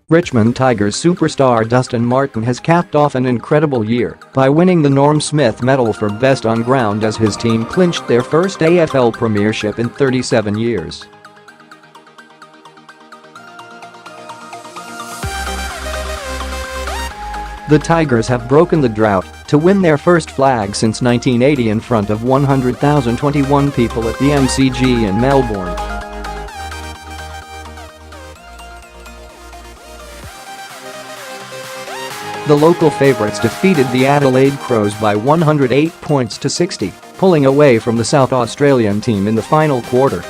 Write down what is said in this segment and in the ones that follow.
Richmond Tigers superstar Dustin Martin has capped off an incredible year by winning the Norm Smith Medal for Best on Ground as his team clinched their first AFL premiership in 37 years. The Tigers have broken the drought to win their first flag since 1980 in front of 100,021 people at the MCG in Melbourne. The local favourites defeated the Adelaide Crows by 108 points to 60, pulling away from the South Australian team in the final quarter.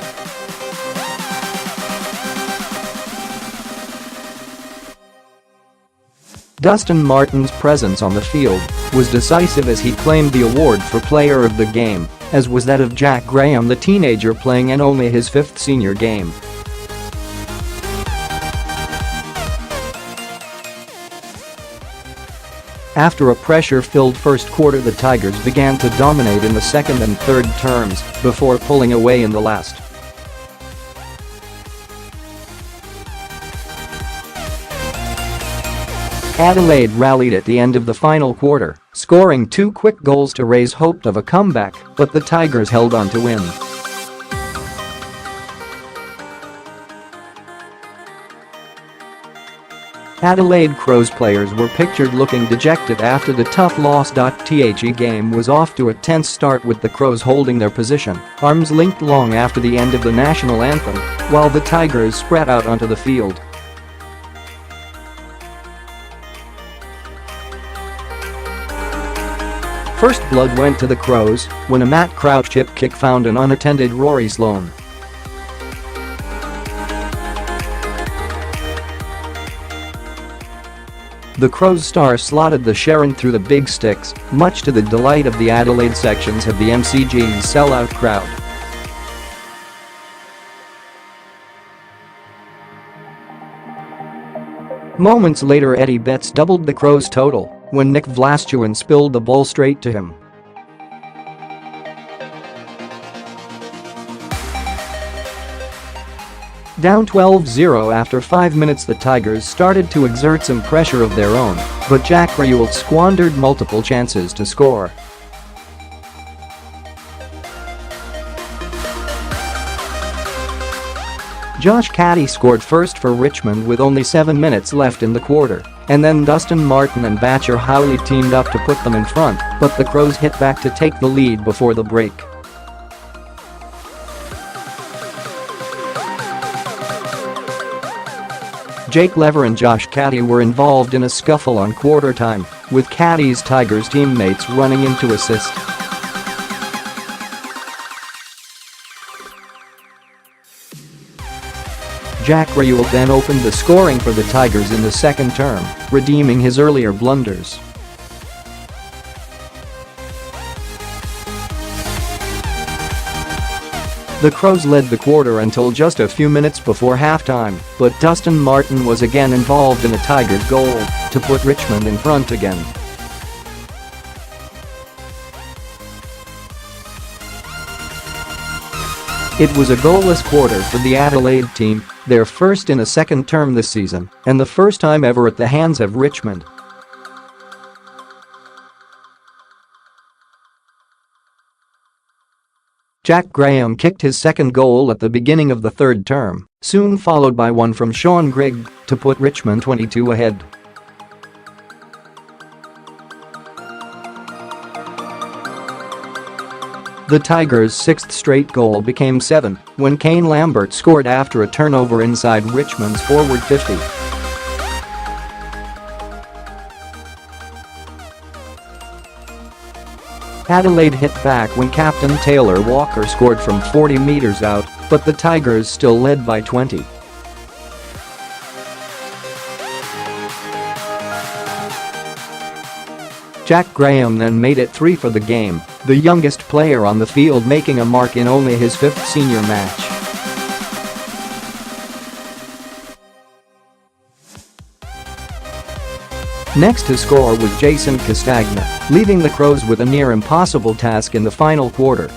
Dustin Martin's presence on the field was decisive as he claimed the award for Player of the Game, as was that of Jack Graham, the teenager playing in only his fifth senior game. After a pressure-filled first quarter, the Tigers began to dominate in the second and third terms before pulling away in the last. Adelaide rallied at the end of the final quarter, scoring two quick goals to raise hope of a comeback, but the Tigers held on to win. Adelaide Crows players were pictured looking dejected after the tough loss. The game was off to a tense start with the Crows holding their position, arms linked long after the end of the national anthem, while the Tigers spread out onto the field. First blood went to the Crows when a Matt Crouch chip kick found an unattended Rory Sloane. The Crows star slotted the Sharon through the big sticks, much to the delight of the Adelaide sections of the MCG's sellout crowd. Moments later, Eddie Betts doubled the Crows' total when Nick Vlastuin spilled the ball straight to him. Down 12-0 after 5 minutes, the Tigers started to exert some pressure of their own, but Jack Graham squandered multiple chances to score. Josh Caddy scored first for Richmond with only 7 minutes left in the quarter, and then Dustin Martin and Batcher Howley teamed up to put them in front, but the Crows hit back to take the lead before the break. Jake Lever and Josh Caddy were involved in a scuffle on quarter time, with Caddy's Tigers teammates running in to assist. Jack Graham then opened the scoring for the Tigers in the second term, redeeming his earlier blunders. The Crows led the quarter until just a few minutes before halftime, but Dustin Martin was again involved in a Tigers goal to put Richmond in front again. It was a goalless quarter for the Adelaide team, their first in a second term this season, and the first time ever at the hands of Richmond. Jack Graham kicked his second goal at the beginning of the third term, soon followed by one from Sean Grigg to put Richmond 22 ahead. The Tigers' sixth straight goal became 7 when Kane Lambert scored after a turnover inside Richmond's forward 50. Adelaide hit back when captain Taylor Walker scored from 40 metres out, but the Tigers still led by 20. Jack Graham then made it 3 for the game, the youngest player on the field making a mark in only his fifth senior match. Next to score was Jason Castagna, leaving the Crows with a near impossible task in the final quarter